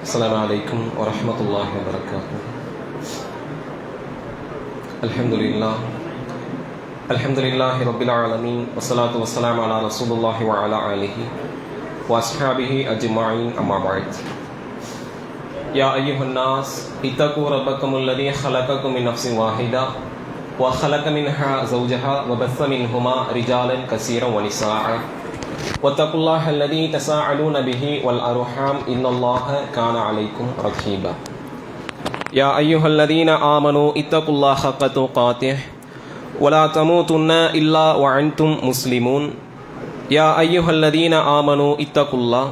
السلام عليكم ورحمة الله وبركاته. الحمد لله رب العالمين والصلاة والسلام على رسول الله وعلى آله وأصحابه أجمعين أما بعد. يا أيها الناس اتقوا ربكم الذي خلقكم من نفس واحدة وخلق منها زوجها وبث منهما رجالا كثيرا ونساء واتقوا الله الذي تساءلون به والأرحام إن الله كان عليكم رقيبا. يا أيها الذين آمنوا اتقوا الله حق تقاته ولا تموتن إلا وأنتم مسلمون. يا أيها الذين آمنوا اتقوا الله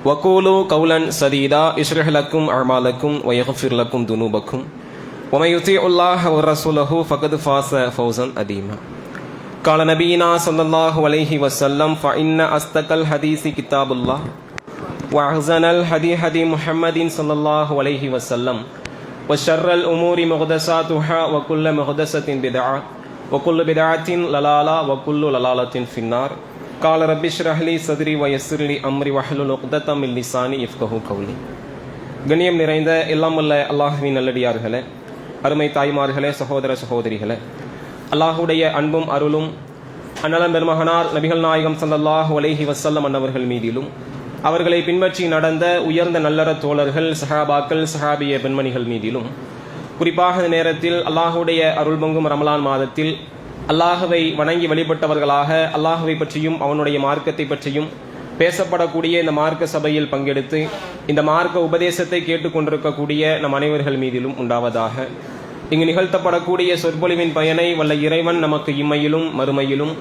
وقولوا قولا سديدا يصلح لكم أعمالكم ويغفر لكم ذنوبكم ومن يطيع الله ورسوله فقد فاز فوزا عظيما. قال نبينا صلى الله عليه وسلم فإن أصدق الحديث كتاب الله وأحسن الهدي هدي محمد صلى الله عليه وسلم وشر الأمور محدثاتها وكل محدثة بدعة وكل بدعة ضلالة وكل ضلالة في النار. قال رب اشرح لي صدري ويسر لي أمري واحلل عقدة من لساني يفقهوا قولي. கண்ணியம் நிறைந்த எல்லாம் வல்ல அல்லாஹ்வின் நல்லடியார்களே, அருமை தாய்மார்களே, சகோதர சகோதரிகளே, அல்லாஹுடைய அன்பும் அருளும் அன்னலம் பெருமகனார் நபிகள் நாயகம் ஸல்லல்லாஹு அலைஹி வஸல்லம் அன்னவர்கள் மீதிலும் அவர்களை பின்பற்றி நடந்த உயர்ந்த நல்லற தோழர்கள், சஹாபாக்கள், சஹாபிய பெண்மணிகள் மீதிலும், குறிப்பாக இந்த நேரத்தில் அல்லாஹுடைய அருள் பொங்கும் ரமலான் மாதத்தில் அல்லாஹுவை வணங்கி வழிபட்டவர்களாக அல்லாஹுவை பற்றியும் அவனுடைய மார்க்கத்தை பற்றியும் பேசப்படக்கூடிய இந்த மார்க்க சபையில் பங்கெடுத்து இந்த மார்க்க உபதேசத்தை கேட்டுக்கொண்டிருக்கக்கூடிய நம் அனைவர்கள் மீதிலும் உண்டாவதாக. இங்கு நிகழ்த்தப்படக்கூடிய சொற்பொழிவின் பயனை வல்ல இறைவன் நமக்கு இம்மையிலும் மறுமையிலும்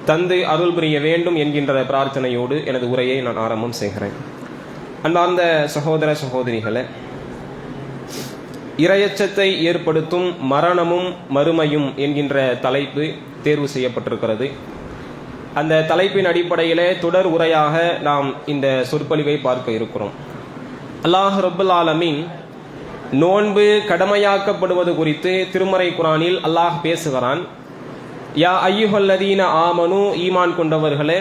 தந்து அருள் புரிய வேண்டும் என்கின்ற பிரார்த்தனையோடு எனது உரையை நான் ஆரம்பம் செய்கிறேன். அன்பார்ந்த சகோதர சகோதரிகளே, இரையச்சத்தை ஏற்படுத்தும் மரணமும் மறுமையும் என்கின்ற தலைப்பு தேர்வு செய்யப்பட்டிருக்கிறது. அந்த தலைப்பின் அடிப்படையிலே தொடர் உரையாக நாம் இந்த சொற்பொழிவை பார்க்க இருக்கிறோம். அல்லாஹ் ரப்புல் ஆலமீன் நோன்பு கடமையாக்கப்படுவது குறித்து திருமறை குரானில் அல்லாஹ் பேசுகிறான். யா அய்யுஹல்லதீன ஆமனு, ஈமான் கொண்டவர்களே,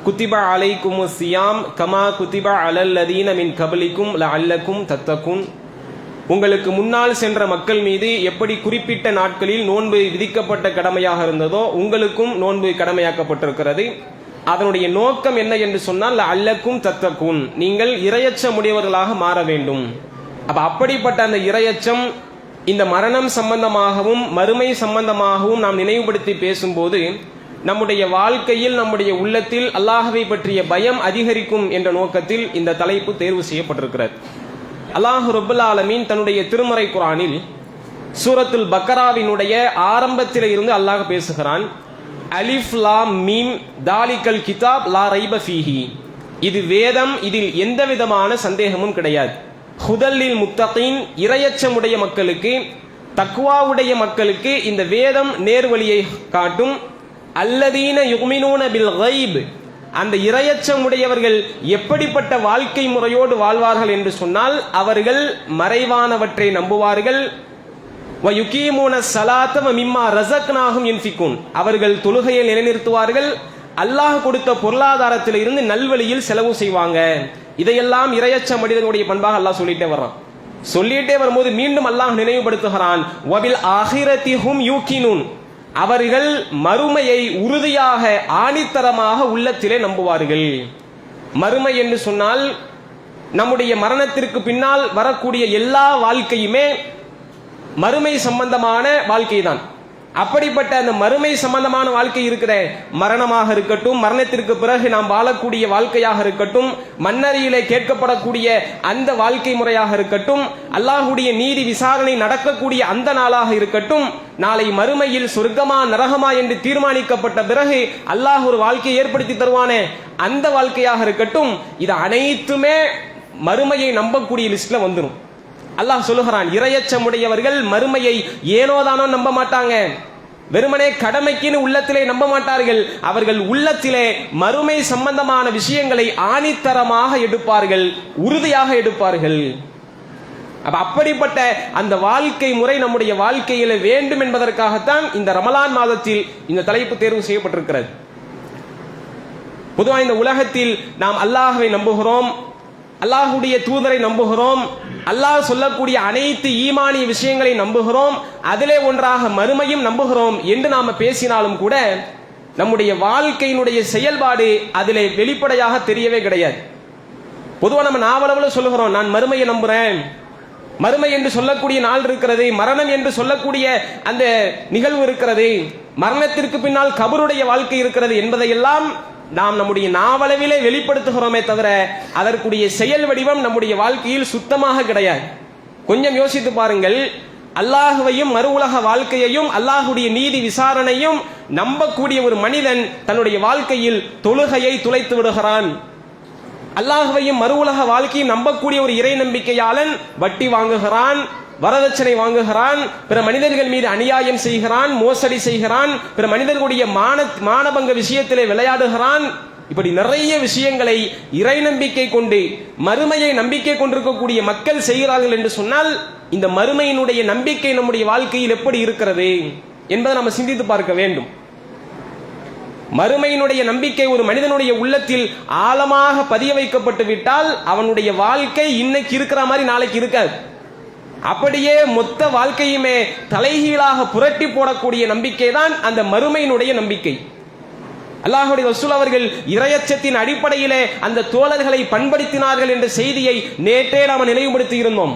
குத்திப அலைக்குமு சியாம் கமா குத்திப அலல்லதீன மின் கபலிக்கும் லஅல்லக்கும் தத்தகுன், உங்களுக்கு முன்னால் சென்ற மக்கள் மீது எப்படி குறிப்பிட்ட நாட்களில் நோன்பு விதிக்கப்பட்ட கடமையாக இருந்ததோ உங்களுக்கும் நோன்பு கடமையாக்கப்பட்டிருக்கிறது. அதனுடைய நோக்கம் என்ன என்று சொன்னால் லஅல்லக்கும் தத்தகுன், நீங்கள் இரையச்சமுடையவர்களாக மாற வேண்டும். அப்படிப்பட்ட அந்த இரையச்சம் இந்த மரணம் சம்பந்தமாகவும் மறுமை சம்பந்தமாகவும் நாம் நினைவுபடுத்தி பேசும்போது நம்முடைய வாழ்க்கையில் நம்முடைய உள்ளத்தில் அல்லாஹ்வை பற்றிய பயம் அதிகரிக்கும் என்ற நோக்கத்தில் இந்த தலைப்பு தேர்வு செய்யப்பட்டிருக்கிறது. அல்லாஹ் ரப்புல் ஆலமீன் தன்னுடைய திருமறை குரானில் சூரத்துல் பக்கராவினுடைய ஆரம்பத்தில் இருந்து அல்லாஹ் பேசுகிறான். அலிஃப் லாம் மீம் தாலிகல் கிதாப் லா ரைப ஃபீஹி, இது வேதம், இதில் எந்த விதமான சந்தேகமும் கிடையாது. ஹுதல்லில் முத்தகீன், இரையச்சமுடைய மக்களுக்கு, தக்வாவுடைய மக்களுக்கு இந்த வேதம் நேர்வழியை காட்டும். அல்லதீன யுமினூன பில் கைப், அந்த இரையச்சமுடையவர்கள் எப்படிப்பட்ட வாழ்க்கை முறையோடு வாழ்வார்கள் என்று சொன்னால் அவர்கள் மறைவானவற்றை நம்புவார்கள். வயுகீமூன ஸலாத வ மிம்மா ரஸக்னாஹும் யுன்ஃபிகூன், அவர்கள் தொழுகையை நிலைநிறுத்துவார்கள், அல்லாஹ் கொடுத்த பொருளாதாரத்தில் இருந்து நல்வழியில் செலவு செய்வாங்க. இதையெல்லாம் இரையச்ச மனிதனுடைய பண்பாக அல்லாஹ் சொல்லிட்டே வரும்போது மீண்டும் அல்லாஹ் நினைவுபடுத்துகிறான். வபில் ஆகிரத்தி ஹும் யூகினூன், அவர்கள் மறுமையை உறுதியாக ஆணித்தரமாக உள்ளத்திலே நம்புவார்கள். மறுமை என்று சொன்னால் நம்முடைய மரணத்திற்கு பின்னால் வரக்கூடிய எல்லா வாழ்க்கையுமே மறுமை சம்பந்தமான வாழ்க்கை தான். அப்படிப்பட்ட அந்த மறுமை சம்பந்தமான வாழ்க்கை இருக்கிற, மரணமாக இருக்கட்டும், மரணத்திற்கு பிறகு நாம் வாழக்கூடிய வாழ்க்கையாக இருக்கட்டும், மன்னரியிலே கேட்கப்படக்கூடிய அந்த வாழ்க்கை முறையாக இருக்கட்டும், அல்லாஹுடைய நீதி விசாரணை நடக்கக்கூடிய அந்த நாளாக இருக்கட்டும், நாளை மறுமையில் சொர்க்கமா நரகமா என்று தீர்மானிக்கப்பட்ட பிறகு அல்லாஹ் ஒரு வாழ்க்கையை ஏற்படுத்தி தருவானே அந்த வாழ்க்கையாக இருக்கட்டும், இது அனைத்துமே மறுமையை நம்பக்கூடிய லிஸ்ட்ல வந்துடும். அல்லாஹ் சொல்லுகிறான், இரையச்சமுடையவர்கள் மறுமையை ஏனோதானோ நம்ப மாட்டாங்க, வெறுமனே கடமைக்குன்னு உள்ளத்திலே நம்ப மாட்டார்கள். அவர்கள் உள்ளத்திலே மறுமை சம்பந்தமான விஷயங்களை ஆணித்தரமாக எடுப்பார்கள், உறுதியாக எடுப்பார்கள். அப்படிப்பட்ட அந்த வாழ்க்கை முறை நம்முடைய வாழ்க்கையில வேண்டும் என்பதற்காகத்தான் இந்த ரமலான் மாதத்தில் இந்த தலைப்பு தேர்வு செய்யப்பட்டிருக்கிறது. பொதுவாக இந்த உலகத்தில் நாம் அல்லாஹ்வை நம்புகிறோம், அல்லாஹுடைய தூதரை நம்புகிறோம், அல்லாஹ் சொல்லக்கூடிய அனைத்து ஈமானிய விஷயங்களை நம்புகிறோம், அதிலே ஒன்றாக மறுமையும் நம்புகிறோம் என்று நாம பேசினாலும் கூட நம்முடைய வாழ்க்கையினுடைய செயல்பாடு அதிலே வெளிப்படையாக தெரியவே கிடையாது. பொதுவாக நம்ம நாவளவில் சொல்லுகிறோம், நான் மறுமையை நம்புறேன், மறுமை என்று சொல்லக்கூடிய நாள் இருக்கிறது, மரணம் என்று சொல்லக்கூடிய அந்த நிகழ்வு இருக்கிறது, மரணத்திற்கு பின்னால் கபருடைய வாழ்க்கை இருக்கிறது என்பதையெல்லாம் நாம் நம்முடைய நாவளவிலே வெளிப்படுத்துகிறோமே தவிர அதற்குரிய செயல் வடிவம் நம்முடைய வாழ்க்கையில் சுத்தமாக கிடையாது. கொஞ்சம் யோசித்து பாருங்கள், அல்லாஹுவையும் மறு உலக வாழ்க்கையையும் அல்லாஹுடைய நீதி விசாரணையும் நம்பக்கூடிய ஒரு மனிதன் தன்னுடைய வாழ்க்கையில் தொழுகையை துளைத்து விடுகிறான். அல்லாஹுவையும் மறு உலக வாழ்க்கையும் நம்பக்கூடிய ஒரு இறை நம்பிக்கையாளன் வட்டி வாங்குகிறான், வரதட்சணை வாங்குகிறான், பிற மனிதர்கள் மீது அநியாயம் செய்கிறான், மோசடி செய்கிறான், பிற மனிதர்களுடைய மானபங்க விஷயத்திலே விளையாடுகிறான். இப்படி நிறைய விஷயங்களை இறை நம்பிக்கை கொண்டு மறுமையை நம்பிக்கை கொண்டிருக்கக்கூடிய மக்கள் செய்கிறார்கள் என்று சொன்னால் இந்த மறுமையினுடைய நம்பிக்கை நம்முடைய வாழ்க்கையில் எப்படி இருக்கிறது என்பதை நம்ம சிந்தித்து பார்க்க வேண்டும். மறுமையினுடைய நம்பிக்கை ஒரு மனிதனுடைய உள்ளத்தில் ஆழமாக பதிய வைக்கப்பட்டு விட்டால் அவனுடைய வாழ்க்கை இன்னைக்கு இருக்கிற மாதிரி நாளைக்கு இருக்காது. அப்படியே மொத்த வாழ்க்கையுமே தலைகீழாக புரட்டி போடக்கூடிய நம்பிக்கை தான் அந்த மறுமையினுடைய நம்பிக்கை. அல்லாஹ்வுடைய ரசூல் அவர்கள் இறையச்சத்தின் அடிப்படையிலே அந்த தோழர்களை பண்படுத்தினார்கள் என்ற செய்தியை நேற்றே நாம் நினைவுபடுத்தி இருந்தோம்.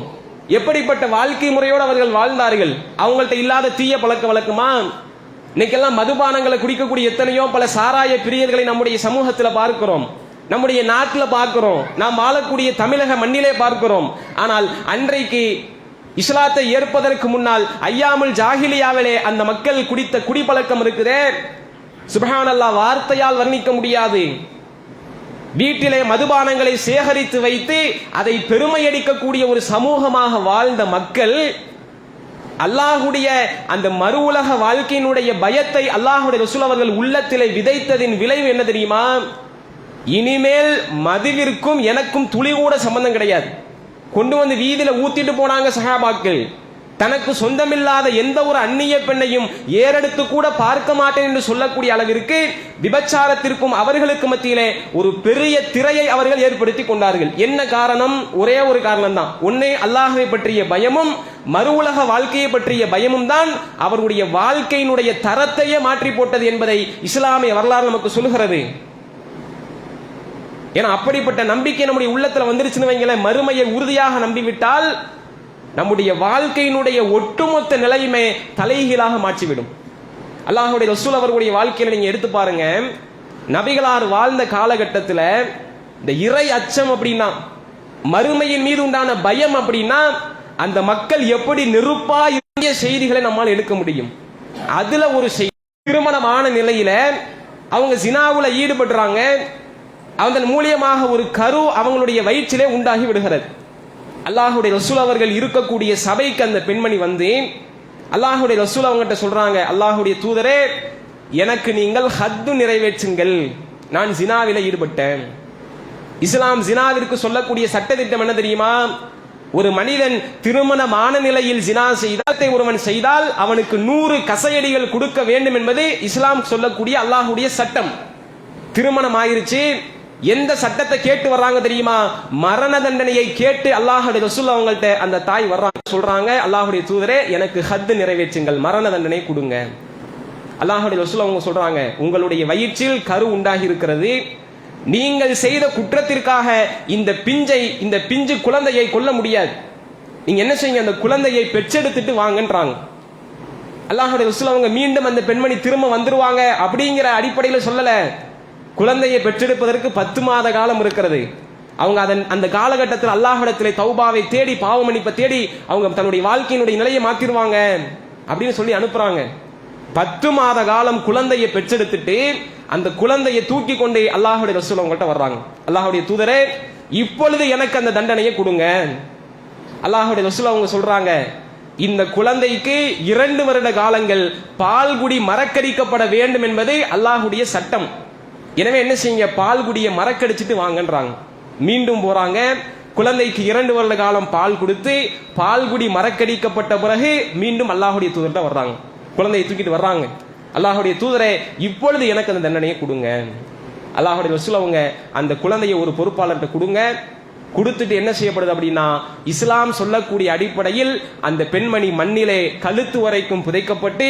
எப்படிப்பட்ட வாழ்க்கை முறையோடு அவர்கள் வாழ்ந்தார்கள். அவங்கள்ட்ட இல்லாத தீய பழக்க வழக்கமா? இன்னைக்கெல்லாம் மதுபானங்களை குடிக்கக்கூடிய எத்தனையோ பல சாராய பிரியர்களை நம்முடைய சமூகத்தில் பார்க்கிறோம், நம்முடைய நாட்டில் பார்க்கிறோம், நாம் வாழக்கூடிய தமிழக மண்ணிலே பார்க்கிறோம். ஆனால் அன்றைக்கு இஸ்லாத்தை ஏற்பதற்கு முன்னால் ஐயாமுல் ஜாஹிலியாவிலே அந்த மக்கள் குடித்த குடிப்பழக்கம் இருக்குதே, சுப்ஹானல்லாஹ், வார்த்தையால் வர்ணிக்க முடியாது. வீட்டிலே மதுபானங்களை சேகரித்து வைத்து அதை பெருமையடிக்கக்கூடிய ஒரு சமூகமாக வாழ்ந்த மக்கள் அல்லாஹுடைய அந்த மறு உலக வாழ்க்கையினுடைய பயத்தை அல்லாஹுடைய ரசூல் அவர்கள் உள்ளத்திலே விதைத்ததின் விளைவு என்ன தெரியுமா? இனிமேல் மதுவிற்கும் எனக்கும் துளி கூட சம்பந்தம் கிடையாது. கொண்டு வந்து வீதியில ஊத்திட்டு போனாங்க சஹாபாக்கள். தனக்கு சொந்தமில்லாத எந்த ஒரு அந்நிய பெண்ணையும் ஏறெடுத்து கூட பார்க்க மாட்டேன் என்று சொல்லக்கூடிய அளவிற்கு விபச்சாரத்திற்கும் அவர்களுக்கு மத்தியிலே ஒரு பெரிய திரையை அவர்கள் ஏற்படுத்தி கொண்டார்கள். என்ன காரணம்? ஒரே ஒரு காரணம் தான். ஒன்னே அல்லாஹ்வை பற்றிய பயமும் மறு உலக வாழ்க்கையை பற்றிய பயமும் தான் அவருடைய வாழ்க்கையினுடைய தரத்தையே மாற்றி போட்டது என்பதை இஸ்லாமிய வரலாறு நமக்கு சொல்லுகிறது. ஏன்னா அப்படிப்பட்ட நம்பிக்கை நம்முடைய உள்ளத்துல வந்துருச்சுன்னு வைங்களேன், மறுமையை உறுதியாக நம்பிவிட்டால் நம்முடைய வாழ்க்கையினுடைய ஒட்டுமொத்த நிலையுமே தலைகீழாக மாற்றிவிடும். அல்லாஹ்வுடைய ரசூல் அவர்களுடைய வாழ்க்கையில நீங்க எடுத்து பாருங்க, நபிகளார் வாழ்ந்த காலகட்டத்தில் இந்த இறை அச்சம் அப்படின்னா, மறுமையின் மீது உண்டான பயம் அப்படின்னா, அந்த மக்கள் எப்படி நெருப்பா இருந்த செய்திகளை நம்மால் எடுக்க முடியும். அதுல ஒரு செய்தி, திருமணமான நிலையில அவங்க ஜினாவுல ஈடுபடுறாங்க, அதன் மூலியமாக ஒரு கரு அவங்களுடைய வயிற்றிலே உண்டாகி விடுகிறது. அல்லாஹுடைய ரசூல் அவர்கள் இருக்கக்கூடிய சபைக்கு அந்த பெண்மணி வந்து அல்லாஹுடைய ரசூல் அவங்ககிட்ட சொல்றாங்க, அல்லாஹுடைய தூதரே, எனக்கு நீங்கள் ஹத்து நிறைவேற்றுங்கள், நான் ஜினாவில ஈடுபட்டேன். இஸ்லாம் ஜினாவிற்கு சொல்லக்கூடிய சட்டத்திட்டம் என்ன தெரியுமா? ஒரு மனிதன் திருமணமான நிலையில் ஜினா செய்தால், ஒருவன் செய்தால் அவனுக்கு 100 கசையடிகள் கொடுக்க வேண்டும் என்பது இஸ்லாம் சொல்லக்கூடிய அல்லாஹுடைய சட்டம். திருமணம் ஆயிருச்சு, எந்த சட்டத்தை கேட்டு வர்றாங்க தெரியுமா? மரண தண்டனையை கேட்டு அல்லாஹுடைய ரசூல் அவங்கள்ட்ட அந்த தாய் வர்றாங்க, சொல்றாங்க, அல்லாஹுடைய தூதரே, எனக்கு ஹத்து நிறைவேற்றுங்கள், மரண தண்டனை கொடுங்க. அல்லாஹுடைய ரசூல் அவங்க சொல்றாங்க, உங்களுடைய வயிற்றில் கரு உண்டாகி இருக்கிறது, நீங்கள் செய்த குற்றத்திற்காக இந்த பிஞ்சு குழந்தையை கொல்ல முடியாது, நீங்க என்ன செய்யுங்க, அந்த குழந்தையை பெற்றெடுத்துட்டு வாங்கன்றாங்க. அல்லாஹுடைய ரசூல் அவங்க மீண்டும் அந்த பெண்மணி திரும்ப வந்துருவாங்க அப்படிங்கிற அடிப்படையில் சொல்லல, குழந்தையை பெற்றெடுப்பதற்கு 10 மாத காலம் இருக்கிறது. அவங்க அந்த காலகட்டத்தில் அல்லாஹ்விடத்திலே தௌபாவை தேடி, பாவ மன்னிப்பை தேடி அவங்க தன்னுடைய வாழ்க்கையினுடைய நிலையை மாத்திருவாங்க அப்படின்னு சொல்லி அனுப்புறாங்க. 10 மாத காலம் குழந்தையை பெற்றெடுத்துட்டு அந்த குழந்தையை தூக்கி கொண்டு அல்லாஹ்வுடைய ரசூல் அவங்கள்ட்ட வர்றாங்க. அல்லாஹ்வுடைய தூதரே, இப்பொழுது எனக்கு அந்த தண்டனையை கொடுங்க. அல்லாஹ்வுடைய ரசூல் அவங்க சொல்றாங்க, இந்த குழந்தைக்கு 2 வருட காலங்கள் பால்குடி மறக்கடிக்கப்பட வேண்டும் என்பது அல்லாஹ்வுடைய சட்டம். எனவே என்ன செய்யுங்க, பால்குடியை மறக்கடிச்சிட்டு வாங்கன்றாங்க. மீண்டும் போறாங்க, குழந்தைக்கு 2 வருட காலம் பால் கொடுத்து பால்குடி மறக்கடிக்கப்பட்ட பிறகு மீண்டும் அல்லாஹ்வுடைய தூதர்கிட்ட வர்றாங்க, குழந்தையை தூக்கிட்டு வர்றாங்க. அல்லாஹ்வுடைய தூதரே, இப்பொழுது எனக்கு அந்த தண்டனையை கொடுங்க. அல்லாஹ்வுடைய ரசூல் அவங்க அந்த குழந்தையை ஒரு பொறுப்பாளர்கிட்ட கொடுங்க. கொடுத்துட்டு என்ன செய்யப்படுது அப்படின்னா, இஸ்லாம் சொல்லக்கூடிய அடிப்படையில் அந்த பெண்மணி மண்ணிலே கழுத்து வரைக்கும் புதைக்கப்பட்டு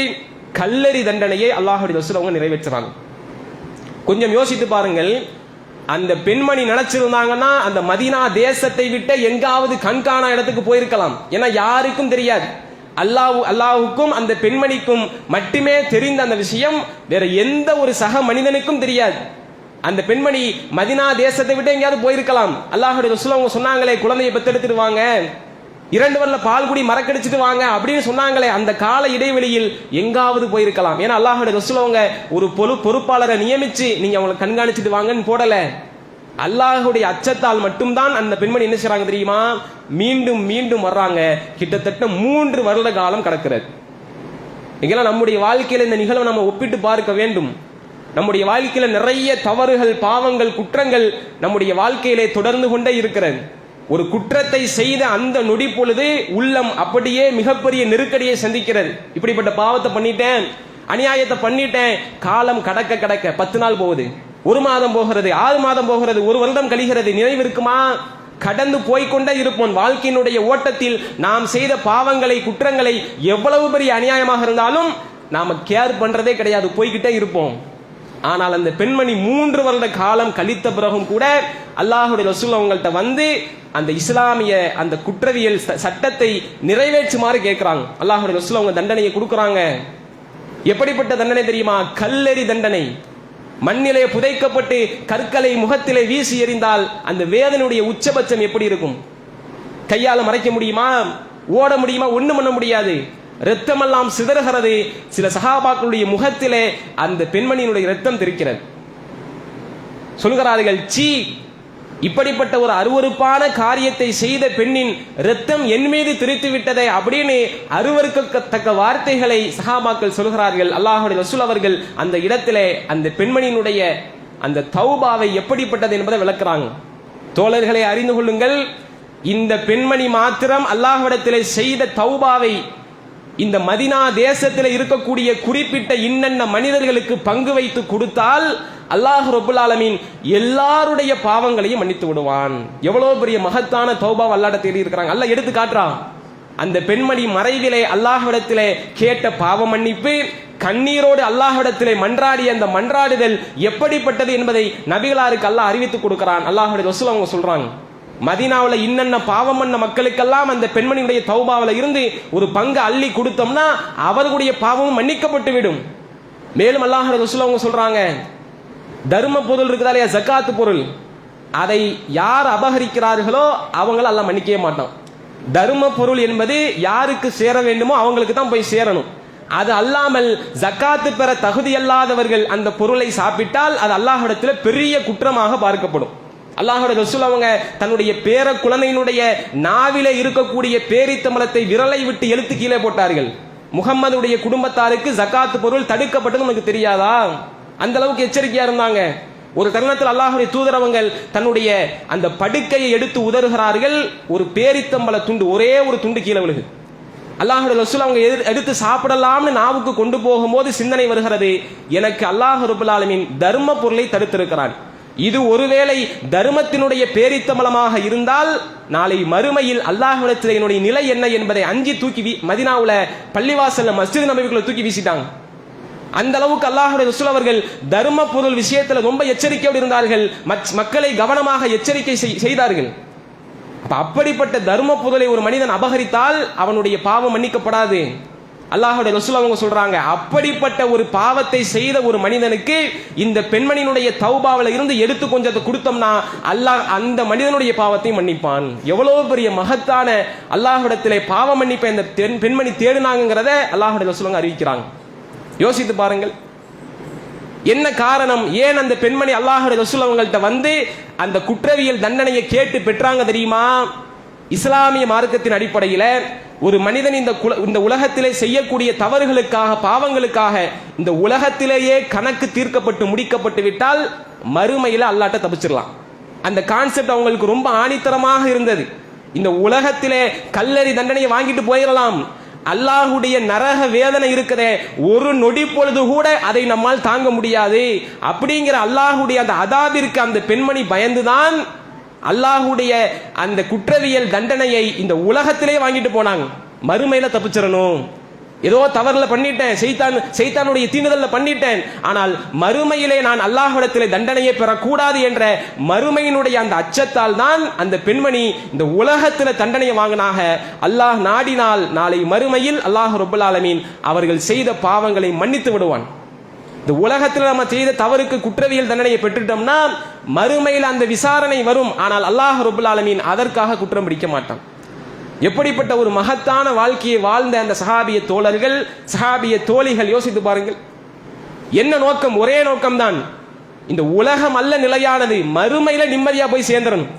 கல்லெறி தண்டனையை அல்லாஹ்வுடைய ரசூல் அவங்க நிறைவேற்றுறாங்க. கொஞ்சம் யோசித்து பாருங்கள், அந்த பெண்மணி நினைச்சிருந்தாங்கன்னா அந்த மதீனா தேசத்தை விட்டு எங்காவது கண்காணா இடத்துக்கு போயிருக்கலாம். ஏன்னா யாருக்கும் தெரியாது, அல்லாஹ்வுக்கும் அந்த பெண்மணிக்கும் மட்டுமே தெரிந்த அந்த விஷயம் வேற எந்த ஒரு சக மனிதனுக்கும் தெரியாது. அந்த பெண்மணி மதீனா தேசத்தை விட்டு எங்கேயாவது போயிருக்கலாம். அல்லாஹ்வுடைய ரசூல் அவங்க சொன்னாங்களே, குழந்தையை பெத்தெடுத்துருவாங்க, 2 வரல பால் குடி மறக்கடிச்சிட்டு வாங்க அப்படின்னு சொன்னாங்களே, அந்த கால இடைவெளியில் எங்காவது போயிருக்கலாம். ஏன்னா அல்லாஹ்வுடைய ரசூல் அவங்க ஒரு பொறுப்பாளரை நியமிச்சு நீங்க அவங்களை கண்காணிச்சுட்டு வாங்கன்னு போடல. அல்லாஹ்வுடைய அச்சத்தால் மட்டும்தான் அந்த பெண்மணி என்ன செய்றாங்க தெரியுமா, மீண்டும் மீண்டும் வர்றாங்க. கிட்டத்தட்ட 3 வருட காலம் கடக்கிறது. இதெல்லாம் நம்முடைய வாழ்க்கையில இந்த நிகழ்வை நம்ம ஒப்பிட்டு பார்க்க வேண்டும். நம்முடைய வாழ்க்கையில நிறைய தவறுகள், பாவங்கள், குற்றங்கள் நம்முடைய வாழ்க்கையிலே தொடர்ந்து கொண்டே இருக்கிறது. ஒரு குற்றத்தை செய்த அந்த நொடி பொழுது உள்ளம் அப்படியே மிகப்பெரிய நெருக்கடியை சந்திக்கிறது. இப்படிப்பட்ட பாவத்தை பண்ணிட்டேன், அநியாயத்தை பண்ணிட்டேன். காலம் கடக்க கடக்க 10 நாள் போகுது, 1 மாதம் போகிறது, 6 மாதம் போகிறது, 1 வருடம் கழிகிறது. நினைவு இருக்குமா? கடந்து போய்கொண்டே இருப்போம். வாழ்க்கையினுடைய ஓட்டத்தில் நாம் செய்த பாவங்களை, குற்றங்களை எவ்வளவு பெரிய அநியாயமாக இருந்தாலும் நாம கேர் பண்றதே கிடையாது, போய்கிட்டே இருப்போம். ஆனால் அந்த பெண்மணி 3 வருட காலம் கழித்த பிறகும் கூட அல்லாஹ்வுடைய ரசூல் அவங்கள்ட்ட வந்து அந்த இஸ்லாமிய அந்த குற்றவியல் சட்டத்தை நிறைவேற்றுமாறு கேட்கிறாங்க. அல்லாஹ்வுடைய ரசூல் அவங்க தண்டனையை கொடுக்கறாங்க. எப்படிப்பட்ட தண்டனை தெரியுமா? கல்லெறி தண்டனை. மண்ணிலே புதைக்கப்பட்டு கற்களை முகத்திலே வீசி எறிந்தால் அந்த வேதனையுடைய உச்சபட்சம் எப்படி இருக்கும்? கையால மறைக்க முடியுமா? ஓட முடியுமா? ஒண்ணும் பண்ண முடியாது. இரத்தமெல்லாம் சிதறுகிறது. சில சஹாபாக்களுடைய முகத்திலே அந்த பெண்மணியினுடைய இரத்தம் தெரிக்கிறது. சொல்கிறார்கள், சீ, இப்படிப்பட்ட ஒரு அருவருப்பான காரியத்தை செய்த பெண்ணின் இரத்தம் என் மீது தெரித்து விட்டதே அப்படின்னு அருவருக்கத்தக்க வார்த்தைகளை சஹாபாக்கள் சொல்கிறார்கள். அல்லாஹ்வுடைய ரசூல் அவர்கள் அந்த இடத்திலே அந்த பெண்மணியினுடைய அந்த தௌபாவை எப்படிப்பட்டது என்பதை விளக்குறாங்க. தோழர்களை அறிந்து கொள்ளுங்கள், இந்த பெண்மணி மாத்திரம் அல்லாஹ்விடத்திலே செய்த தௌபாவை இந்த மதீனா தேசத்தில் இருக்கக்கூடிய குறிப்பிட்ட இன்னென்ன மனிதர்களுக்கு பங்கு வைத்து கொடுத்தால் அல்லாஹ் ரப்புல் ஆலமீன் எல்லாருடைய பாவங்களையும் மன்னித்து விடுவான். எவ்வளவு பெரிய மகத்தான தௌபா அல்லாஹ்ட தேடி இருக்கிறாங்க. அல்லாஹ் எடுத்து காட்டுறான். அந்த பெண்மணி மறைவிலே அல்லாஹ்விடத்திலே கேட்ட பாவ மன்னிப்பு, கண்ணீரோடு அல்லாஹ்விடத்திலே மன்றாடிய அந்த மன்றாடுதல் எப்படிப்பட்டது என்பதை நபிகளாருக்கு அல்லாஹ் அறிவித்து கொடுக்கிறான். அல்லாஹ்வுடைய ரசூல் அவங்க சொல்றாங்க, மதீனாவில் இன்னென்ன பாவம் பண்ண மக்களுக்கெல்லாம் அந்த பெண்மணியுடைய தௌபாவில் இருந்து ஒரு பங்கு அள்ளி கொடுத்தோம்னா அவர்களுடைய பாவமும் மன்னிக்கப்பட்டு விடும். மேலும் அல்லாஹ்வுடைய ரசூல் அவங்க சொல்றாங்க, தர்ம பொருள் இருக்குதா இல்லையா, ஜக்காத்து பொருள், அதை யார் அபகரிக்கிறார்களோ அவங்கள அல்லாஹ் மன்னிக்கவே மாட்டான். தர்ம பொருள் என்பது யாருக்கு சேர வேண்டுமோ அவங்களுக்கு தான் போய் சேரணும். அது அல்லாமல் ஜக்காத்து பெற தகுதியல்லாதவர்கள் அந்த பொருளை சாப்பிட்டால் அது அல்லாஹ்விடத்தில் பெரிய குற்றமாக பார்க்கப்படும். அல்லாஹ்வுடைய ரசூல் அவங்க தன்னுடைய பேர குழந்தையினுடைய நாவிலே இருக்கக்கூடிய பேரித்தம்பலத்தை விரலை விட்டு எழுத்து கீழே போட்டார்கள். முகம்மதுடைய குடும்பத்தாருக்கு ஜக்காத்து பொருள் தடுக்கப்பட்டது உனக்கு தெரியாதா? அந்த அளவுக்கு எச்சரிக்கையா இருந்தாங்க. ஒரு தருணத்தில் அல்லாஹ்வுடைய தூதரவங்கள் தன்னுடைய அந்த படுக்கையை எடுத்து உதறுகிறார்கள். ஒரு பேரித்தம்பல துண்டு, ஒரே ஒரு துண்டு கீழே விழுகு. அல்லாஹ்வுடைய ரசூல் அவங்க எடுத்து சாப்பிடலாம்னு நாவுக்கு கொண்டு போகும்போது சிந்தனை வருகிறது, எனக்கு அல்லாஹ் ரப்புல் ஆலமீன் தர்ம பொருளை தடுத்திருக்கிறான். இது ஒருவேளை தர்மத்தினுடைய பேரித்தம்பலமாக இருந்தால் நாளை மறுமையில் அல்லாஹ்விடத்தில் என்னுடைய நிலை என்ன என்பதை அஞ்சி தூக்கி மதீனாவுல பள்ளிவாசல்ல மஸ்ஜித் நபவிக்குள்ள தூக்கி வீசிட்டாங்க. அந்த அளவுக்கு அல்லாஹ்வுடைய ரசூல் அவர்கள் தர்ம பொருள் விஷயத்தில் ரொம்ப எச்சரிக்கையோடு இருந்தார்கள். மக்களை கவனமாக எச்சரிக்கை செய்தார்கள். அப்படிப்பட்ட தர்ம பொருளை ஒரு மனிதன் அபகரித்தால் அவனுடைய பாவம் மன்னிக்கப்படாது. அல்லாஹ்வுடைய ரசூல் அவங்க சொல்றாங்க, அப்படிப்பட்ட ஒரு பாவத்தை செய்த ஒரு மனிதனுக்கு இந்த பெண்மணியினுடைய தௌபாவில இருந்து எடுத்து கொஞ்சத்தை கொடுத்தோம்னா அல்லாஹ் அந்த மனிதனுடைய பாவத்தை மன்னிப்பான். எவ்வளவு பெரிய மகத்தான அல்லாஹ்விடத்திலே பாவ மன்னிப்பை இந்த பெண்மணி தேடினாங்கிறத அல்லாஹ்வுடைய ரசூல் அறிவிக்கிறாங்க. யோசித்து பாருங்கள், என்ன காரணம்? ஏன் அந்த பெண்மணி அல்லாஹ்வுடைய ரசூல் அவங்கள்ட்ட வந்து அந்த குற்றவியல் தண்டனையை கேட்டு பெற்றாங்க தெரியுமா? இஸ்லாமிய மார்க்கத்தின் அடிப்படையில் ஒரு மனிதன் இந்த உலகத்திலே செய்யக்கூடிய தவறுகளுக்காக, பாவங்களுக்காக இந்த உலகத்திலேயே கணக்கு தீர்க்கப்பட்டு முடிக்கப்பட்டு விட்டால் மறுமையில அல்லாஹ்ட்ட தப்பிச்சிடலாம். அந்த கான்செப்ட் அவங்களுக்கு ரொம்ப ஆணித்தரமாக இருந்தது. இந்த உலகத்திலே கல்லறி தண்டனையை வாங்கிட்டு போயிடலாம், அல்லாஹ்வுடைய நரக வேதனை இருக்குதே, ஒரு நொடி பொழுது கூட அதை நம்மால் தாங்க முடியாது அப்படிங்கிற அல்லாஹ்வுடைய அந்த அதாபிற்கு அந்த பெண்மணி பயந்துதான் அல்லாஹ்வுடைய அந்த குற்றவியல் தண்டனையை இந்த உலகத்திலே வாங்கிட்டு போனாங்க. மறுமையில தப்பிச்சிடணும், ஏதோ தவறுல பண்ணிட்டேன், சைத்தானுடைய தீண்டுதல்ல பண்ணிட்டேன், ஆனால் மறுமையிலே நான் அல்லாஹ்விடத்திலே தண்டனையை பெறக்கூடாது என்ற மறுமையினுடைய அந்த அச்சத்தால் தான் அந்த பெண்மணி இந்த உலகத்தில் தண்டனையை வாங்கினாக. அல்லாஹ் நாடினால் நாளை மறுமையில் அல்லாஹ் ரப்பல் ஆலமீன் அவர்கள் செய்த பாவங்களை மன்னித்து விடுவான். இந்த உலகத்தில் நம்ம செய்த தவறுக்கு குற்றவியல் தண்டனையை பெற்றுட்டோம்னா மறுமையில் அந்த விசாரணை வரும். ஆனால் அல்லாஹ் ரப்பல் ஆலமீன் அதற்காக குற்றம் பிடிக்க மாட்டான். எப்படிப்பட்ட ஒரு மகத்தான வாழ்க்கையை வாழ்ந்த அந்த சஹாபிய தோழர்கள், சஹாபிய தோழிகள், யோசித்து பாருங்கள். என்ன நோக்கம்? ஒரே நோக்கம்தான், இந்த உலகம் அல்ல நிலையானது, மறுமையில நிம்மதியா போய் சேர்ந்துடணும்.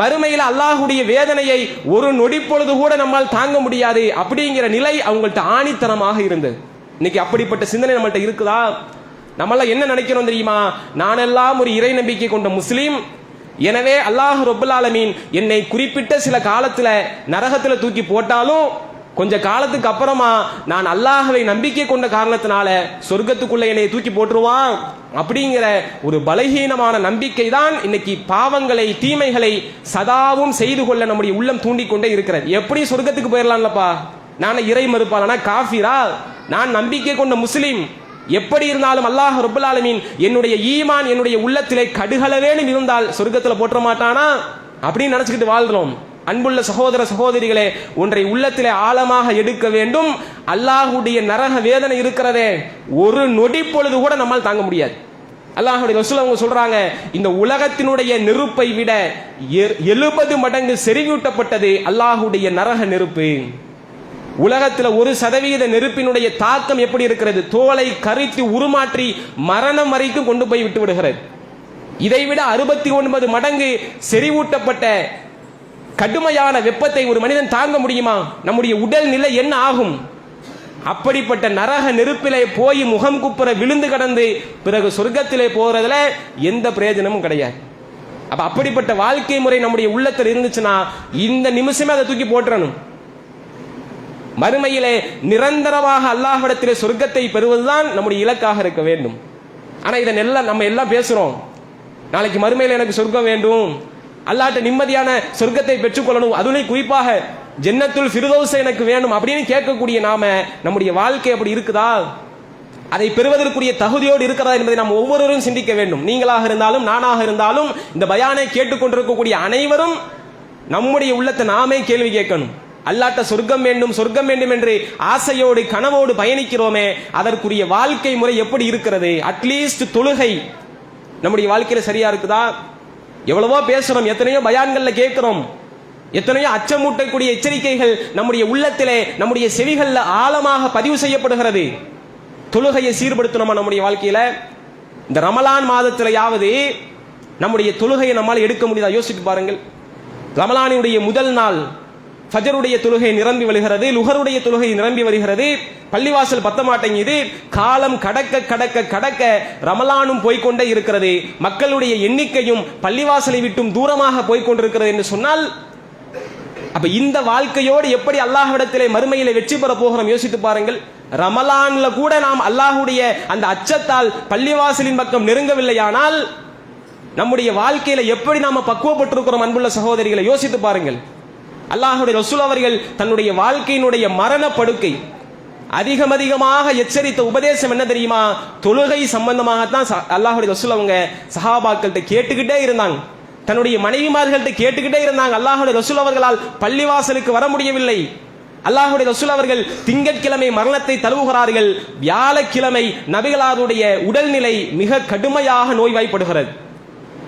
மறுமையில அல்லாஹுடைய வேதனையை ஒரு நொடி பொழுது கூட நம்மால் தாங்க முடியாது அப்படிங்கிற நிலை அவங்கள்ட்ட ஆணித்தனமாக இருந்தது. இன்னைக்கு அப்படிப்பட்ட சிந்தனை நம்மள்ட்ட இருக்குதா? நம்மளாம் என்ன நினைக்கிறோம் தெரியுமா? நானெல்லாம் ஒரு இறை நம்பிக்கை கொண்ட முஸ்லீம், எனவே அல்லாஹ் ரப்பல் ஆலமீன் என்னை குறிப்பிட்ட சில காலத்துல நரகத்துல தூக்கி போட்டாலும் கொஞ்ச காலத்துக்கு அப்புறமா நான் அல்லாஹ்வை நம்பிக்கை கொண்ட காரணத்தினால சொர்க்கத்துக்குள்ள என்னை தூக்கி போட்டுருவான் அப்படிங்கிற ஒரு பலகீனமான நம்பிக்கை தான் இன்னைக்கு பாவங்களை, தீமைகளை சதாவும் செய்து கொள்ள நம்முடைய உள்ளம் தூண்டிக்கொண்டே இருக்கிறது. எப்படி சொர்க்கத்துக்கு போயிடலாம்லப்பா, நான் இறை மறுப்பாளனா, காஃபிரா, நான் நம்பிக்கை கொண்ட முஸ்லீம், எப்படி இருந்தாலும் அல்லாஹ் ரப்பல் ஆலமீன் என்னுடைய ஈமான் என்னுடைய உள்ளத்திலே கடுகளவேனும் இருந்தால் சொர்க்கத்தில் போற்ற மாட்டானா அப்படின்னு நினைச்சுக்கிட்டு வாழ்றோம். அன்புள்ள சகோதர சகோதரிகளே, ஒன்றை உள்ளத்திலே ஆழமாக எடுக்க வேண்டும். அல்லாஹுடைய நரக வேதனை இருக்கிறதே, ஒரு நொடி பொழுது கூட நம்மால் தாங்க முடியாது. அல்லாஹுடைய ரசூல் அவங்க சொல்றாங்க, இந்த உலகத்தினுடைய நெருப்பை விட 70 மடங்கு செறிவூட்டப்பட்டது அல்லாஹுடைய நரக நெருப்பு. உலகத்தில் 1% நெருப்பினுடைய தாக்கம் எப்படி இருக்கிறது? தோலை கரித்து உருமாற்றி மரணம் வரைக்கும் கொண்டு போய் விட்டு விடுகிறது. இதைவிட 69 மடங்கு செறிவூட்டப்பட்ட கடுமையான வெப்பத்தை ஒரு மனிதன் தாங்க முடியுமா? நம்முடைய உடல் நிலை என்ன ஆகும்? அப்படிப்பட்ட நரக நெருப்பிலே போய் முகம் குப்புற விழுந்து கடந்து பிறகு சொர்க்கத்திலே போறதுல எந்த பிரயோஜனமும் கிடையாது. அப்ப அப்படிப்பட்ட வாழ்க்கை முறை நம்முடைய உள்ளத்தில் இருந்துச்சுன்னா இந்த நிமிஷமே அதை தூக்கி போட்டுறணும். மறுமையிலே நிரந்தரமாக அல்லாஹ்விடத்திலே சொர்க்கத்தை பெறுவதுதான் நம்முடைய இலக்காக இருக்க வேண்டும். ஆனா இதெல்லாம் நம்ம எல்லாம் பேசுறோம், நாளைக்கு மறுமையில எனக்கு சொர்க்கம் வேண்டும், அல்லாஹ்ட்ட நிம்மதியான சொர்க்கத்தை பெற்றுக்கொள்ளணும், அதுவும் குறிப்பாக ஜன்னத்துல் ஃபிர்தௌஸ் எனக்கு வேணும் அப்படின்னு கேட்கக்கூடிய நாம நம்முடைய வாழ்க்கை அப்படி இருக்குதா? அதை பெறுவதற்குரிய தகுதியோடு இருக்கிறதா என்பதை நாம் ஒவ்வொருவரும் சிந்திக்க வேண்டும். நீங்களாக இருந்தாலும் நானாக இருந்தாலும் இந்த பயானை கேட்டுக்கொண்டிருக்கக்கூடிய அனைவரும் நம்முடைய உள்ளத்தை நாமே கேள்வி கேட்கணும். அல்லாஹ்ட்ட சொர்க்கம் வேண்டும், சொர்க்கம் வேண்டும் என்று ஆசையோடு கனவோடு பயணிக்கிறோமே, அதற்குரிய வாழ்க்கை முறை எப்படி இருக்கிறது? அட்லீஸ்ட் தொழுகை நம்முடைய வாழ்க்கையில சரியா இருக்குதா? எவ்வளவோ பேசுறோம், எத்தனையோ பயான்கள்ல கேட்கிறோம், எத்தனையோ அச்சமூட்டக்கூடிய எச்சரிக்கைகள் நம்முடைய உள்ளத்திலே, நம்முடைய செவிகள்ல ஆழமாக பதிவு செய்யப்படுகிறது. தொழுகையை சீர்படுத்தணுமா நம்முடைய வாழ்க்கையில? இந்த ரமலான் மாதத்திலேயாவது நம்முடைய தொழுகையை நம்மால் எடுக்க முடியுதா? யோசித்து பாருங்கள். ரமலானுடைய முதல் நாள் ஃபஜருடைய தொழுகை நிரம்பி வருகிறது, லுஹருடைய தொழுகை நிரம்பி வருகிறது, பள்ளிவாசல் பத்த மாட்டேங்குது, காலம் கடக்க கடக்க கடக்க ரமலானும் போய்கொண்டே இருக்கிறது, மக்களுடைய எண்ணிக்கையும் பள்ளிவாசலை விட்டும் தூரமாக போய்கொண்டிருக்கிறது என்று சொன்னால், அப்ப இந்த வாழ்க்கையோடு எப்படி அல்லாஹ்விடத்திலே மறுமையிலே வெற்றி பெற போகிறோம்? யோசித்து பாருங்கள். ரமலான்ல கூட நாம் அல்லாஹுடைய அந்த அச்சத்தால் பள்ளிவாசலின் பக்கம் நெருங்கவில்லையானால் நம்முடைய வாழ்க்கையில எப்படி நாம பக்குவப்பட்டிருக்கிறோம்? அன்புள்ள சகோதரிகளை யோசித்து பாருங்கள். அல்லாஹுடைய ரசூல் அவர்கள் தன்னுடைய வாழ்க்கையினுடைய மரண படுக்கை அதிகமாக எச்சரித்த உபதேசம் என்ன தெரியுமா? தொழுகை சம்பந்தமாகத்தான் அல்லாஹுடைய ரசூல் அவங்க சஹாபாக்கள்கிட்ட கேட்டுக்கிட்டே இருந்தாங்க, தன்னுடைய மனைவிமார்கள்ட்ட கேட்டுக்கிட்டே இருந்தாங்க. அல்லாஹுடைய ரசூல் அவர்களால் பள்ளிவாசலுக்கு வர முடியவில்லை. அல்லாஹுடைய ரசூல் அவர்கள் திங்கட்கிழமை மரணத்தை தழுவுகிறார்கள், வியாழக்கிழமை நபிகளாருடைய உடல்நிலை மிக கடுமையாக நோய்வாய்ப்படுகிறது,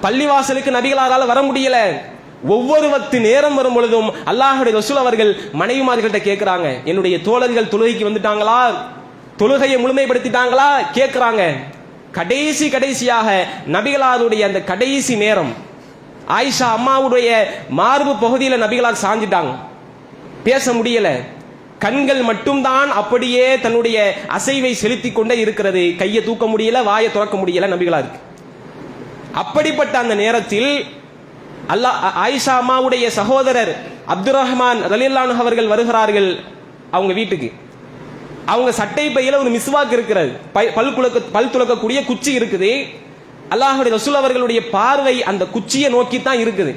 பள்ளிவாசலுக்கு நபிகளாரால் வர முடியல. ஒவ்வொரு வக்து நேரம் வரும் பொழுதும் அல்லாஹுடைய ரசூல் அவர்கள் மனைவிமார்கள்ட்ட கேட்கிறாங்க, என்னுடைய தோழர்கள் தொழுகைக்கு வந்துட்டாங்களா, தொழுகையை முழுமைப்படுத்திட்டாங்களா கேட்கிறாங்க. கடைசியாக நபிகளாருடைய அந்த கடைசி நேரம், ஆயிஷா அம்மாவுடைய மார்பு பகுதியில் நபிகளார் சாஞ்சிட்டாங்க, பேச முடியல, கண்கள் மட்டும்தான் அப்படியே தன்னுடைய அசைவை செலுத்தி கொண்டே இருக்கிறது, கையை தூக்க முடியல, வாயை துறக்க முடியல நபிகளாருக்கு. அப்படிப்பட்ட அந்த நேரத்தில் ஆயிஷா அம்மாவுடைய சகோதரர் அப்துல் ரஹ்மான் ரலியல்லாஹு அன்ஹு அவர்கள் வருகிறார்கள் அவங்க வீட்டுக்கு. அவங்க சட்டை பையில ஒரு மிஸ்வாக் இருக்கிறது, பல் துலக்கக்கூடிய குச்சி இருக்குது. அல்லாஹுடைய ரசூல் அவர்களுடைய பார்வை அந்த குச்சியை நோக்கி தான் இருக்குது.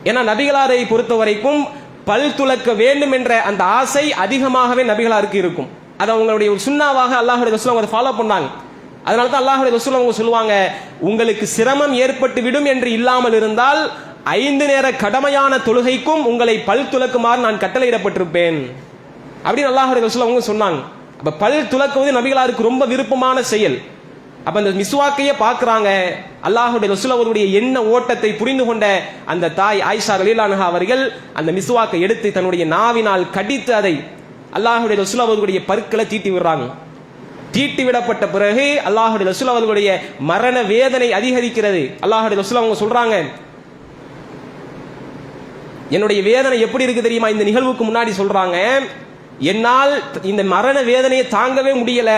ஏன்னா நபிகளாரை பொறுத்த வரைக்கும் பல் துலக்க வேண்டும் என்ற அந்த ஆசை அதிகமாகவே நபிகளாருக்கு இருக்கும். அது அவங்களுடைய ஒரு சுன்னாவாக அல்லாஹ்வுடைய ரசூல் அவங்க ஃபாலோ பண்ணாங்க. அதனால தான் அல்லாஹ்வுடைய ரசூல் அவங்க சொல்லுவாங்க, உங்களுக்கு சிரமம் ஏற்பட்டு விடும் என்று இல்லாமல் இருந்தால் 5 நேர கடமையான தொழுகைக்கும் உங்களை பல் துலக்குமாறு நான் கட்டளையிடப்பட்டிருப்பேன் அப்படின்னு அல்லாஹ்வுடைய ரசூல் அவங்க சொன்னாங்க. அப்ப பல் துலக்குவது நபிகளாருக்கு ரொம்ப விருப்பமான செயல். அப்ப அந்த மிஸ்வாக்கையே பார்க்கறாங்க. அல்லாஹ்வுடைய ரசூல் அவருடைய எண்ண ஓட்டத்தை புரிந்து கொண்ட அந்த தாய் ஆயிஷா ரலியல்லாஹு அன்ஹா அவர்கள் அந்த மிஸ்வாக்கை எடுத்து தன்னுடைய நாவினால் கடித்து அதை அல்லாஹ்வுடைய ரசூல் அவர்களுடைய பற்களை தீட்டி விடுறாங்க. தீட்டி விடப்பட்ட பிறகு அல்லாஹ்வுடைய ரசூல் அவர்களுடைய மரண வேதனை அதிகரிக்கிறது. அல்லாஹ்வுடைய ரசூல் அவங்க சொல்றாங்க, என்னுடைய வேதனை எப்படி இருக்கு தெரியுமா? இந்த நிகழ்வுக்கு முன்னாடி சொல்றாங்க, என்னால் இந்த மரண வேதனையை தாங்கவே முடியல.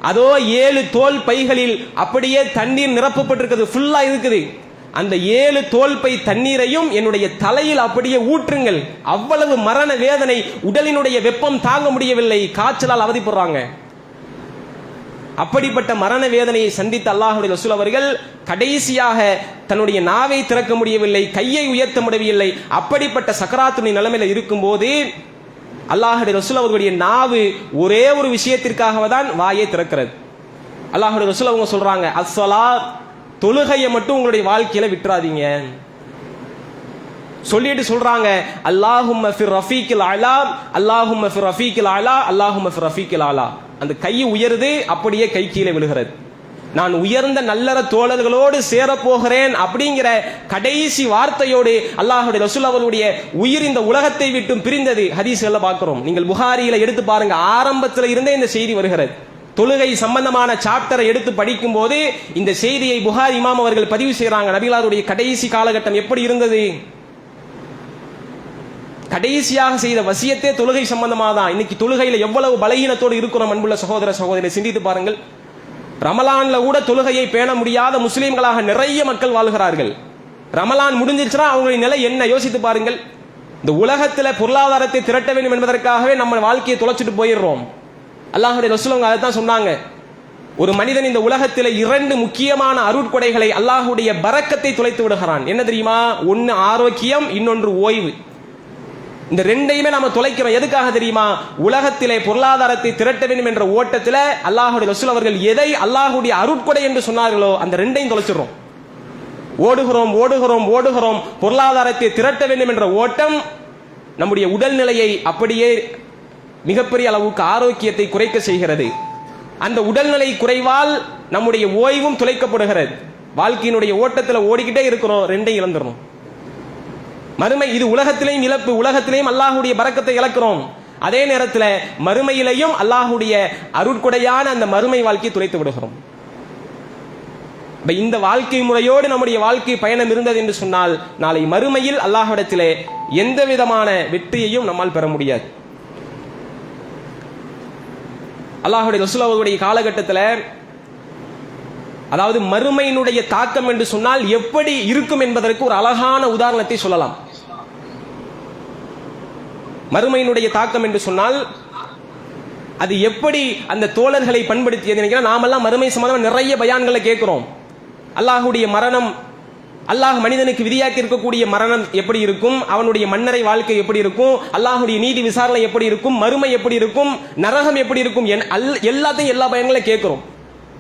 அதோ 7 தோல் பைகளில் அப்படியே தண்ணீர் நிரப்பப்பட்டிருக்கிறது, ஃபுல்லா இருக்குது. அந்த 7 தோல் பை தண்ணீரையும் என்னுடைய தலையில் அப்படியே ஊற்றுங்கள். அவ்வளவு மரண வேதனை, உடலினுடைய வெப்பம் தாங்க முடியவில்லை, காய்ச்சலால் அவதிப்படுறாங்க. அப்படிப்பட்ட மரண வேதனையை சந்தித்த அல்லாஹ்வுடைய ரசூல் அவர்கள் கடைசியாக தன்னுடைய நாவை திறக்க முடியவில்லை, கையை உயர்த்த முடியவில்லை. அப்படிப்பட்ட சக்கராத்துடைய நிலைமையில இருக்கும்போது அல்லாஹ்வுடைய ரசூல் அவர்களுடைய நாவு ஒரே ஒரு விஷயத்திற்காக தான் வாயை திறக்கிறது. அல்லாஹ்வுடைய ரசூல் அவங்க சொல்றாங்க, அஸ்ஸலாத், தொழுகையை மட்டும் உங்களுடைய வாழ்க்கையில விட்டுறாதீங்க. சொல்லிட்டு சொல்றாங்க, அல்லாஹும்ம ஃபிர் ரஃபீக்கில் அலா, அல்லாஹும்ம ஃபிர் ரஃபீக்கில் அலா, அல்லாஹும்ம ஃபிர் ரஃபீக்கில் அலா. அந்த கை உயருது, அப்படியே கை கீழே விழுகிறது. நான் உயர்ந்த நல்லற தோழர்களோடு சேரப்போகிறேன் அப்படிங்கிற கடைசி வார்த்தையோடு அல்லாஹ்வுடைய ரசூல் அவர்களுடைய உயிர் இந்த உலகத்தை விட்டும் பிரிந்தது ஹதீஸ்களை பார்க்கிறோம். நீங்கள் புகாரியில எடுத்து பாருங்க, ஆரம்பத்தில் இருந்தே இந்த செய்தி வருகிறது. தொழுகை சம்பந்தமான சாப்டரை எடுத்து படிக்கும் போது இந்த செய்தியை புகாரி இமாம் அவர்கள் பதிவு செய்யறாங்க. நபிகளாருடைய கடைசி காலகட்டம் எப்படி இருந்தது, கடைசியாக செய்த வசியத்தே தொழுகை சம்பந்தமாக தான். இன்னைக்கு தொழுகையில எவ்வளவு பலகீனத்தோடு இருக்கிறோம் அன்புள்ள சகோதர சகோதரி, சிந்தித்து பாருங்கள். ரமலான்ல கூட தொழுகையை பேண முடியாத முஸ்லீம்களாக நிறைய மக்கள் வாழ்கிறார்கள். ரமலான் முடிஞ்சிருச்சுன்னா அவங்களுடைய நிலை என்ன யோசித்து பாருங்கள். இந்த உலகத்தில் பொருளாதாரத்தை திரட்ட வேண்டும் என்பதற்காகவே நம்ம வாழ்க்கையை தொலைச்சிட்டு போயிடுறோம். அல்லாஹ்வுடைய ரசூல் அவங்க அதை தான் சொன்னாங்க, ஒரு மனிதன் இந்த உலகத்தில் 2 முக்கியமான அருட்கொடைகளை அல்லாஹ்வுடைய பரக்கத்தை தொலைத்து விடுகிறான். என்ன தெரியுமா? ஒன்னு ஆரோக்கியம், இன்னொன்று ஓய்வு. இந்த 2யுமே நாம தொலைக்கிறோம். எதுக்காக தெரியுமா? உலகத்திலே பொருளாதாரத்தை திரட்ட வேண்டும் என்ற ஓட்டத்தில் அல்லாஹ்வுடைய ரசூல் அவர்கள் எதை அல்லாஹ்வுடைய அருட்கொடை என்று சொன்னார்களோ அந்த 2யும் தொலைச்சிடுறோம். ஓடுகிறோம் ஓடுகிறோம் ஓடுகிறோம். பொருளாதாரத்தை திரட்ட வேண்டும் என்ற ஓட்டம் நம்முடைய உடல்நிலையை அப்படியே மிகப்பெரிய அளவுக்கு ஆரோக்கியத்தை குறைக்க செய்கிறது. அந்த உடல்நிலை குறைவால் நம்முடைய ஓய்வும் தொலைக்கப்படுகிறது. வாழ்க்கையினுடைய ஓட்டத்தில் ஓடிக்கிட்டே இருக்கிறோம், 2யும் இழந்துறோம். மறுமை இது உலகத்திலேயும் இழப்பு, உலகத்திலேயும் அல்லாஹ்வுடைய பரக்கத்தை இழக்கிறோம். அதே நேரத்தில் மறுமையிலையும் அல்லாஹ்வுடைய அருட்கொடையான அந்த மறுமை வாழ்க்கையை துளைத்து விடுகிறோம். இந்த வாழ்க்கை முறையோடு நம்முடைய வாழ்க்கை பயணம் இருந்தது என்று சொன்னால் நாளை மறுமையில் அல்லாஹ்விடத்திலே எந்த விதமான வெற்றியையும் நம்மால் பெற முடியாது. அல்லாஹ்வுடைய ரசூல் அவர்களுடைய காலகட்டத்தில், அதாவது மறுமையினுடைய தாக்கம் என்று சொன்னால் எப்படி இருக்கும் என்பதற்கு ஒரு அழகான உதாரணத்தை சொல்லலாம். மறுமையினுடைய தாக்கம் என்று சொன்னால் அது எப்படி அந்த தோழர்களை பண்படுத்தியது நினைக்கிறேன். நாமெல்லாம் மறுமை சம்பந்தமாக நிறைய பயான்களை கேட்கிறோம். அல்லாஹ்வுடைய மரணம், அல்லாஹ் மனிதனுக்கு விதியாக்கி இருக்கக்கூடிய மரணம் எப்படி இருக்கும், அவனுடைய மன்னரை வாழ்க்கை எப்படி இருக்கும், அல்லாஹ்வுடைய நீதி விசாரணை எப்படி இருக்கும், மறுமை எப்படி இருக்கும், நரகம் எப்படி இருக்கும், எல்லாத்தையும் எல்லா பயன்களையும் கேட்கிறோம்.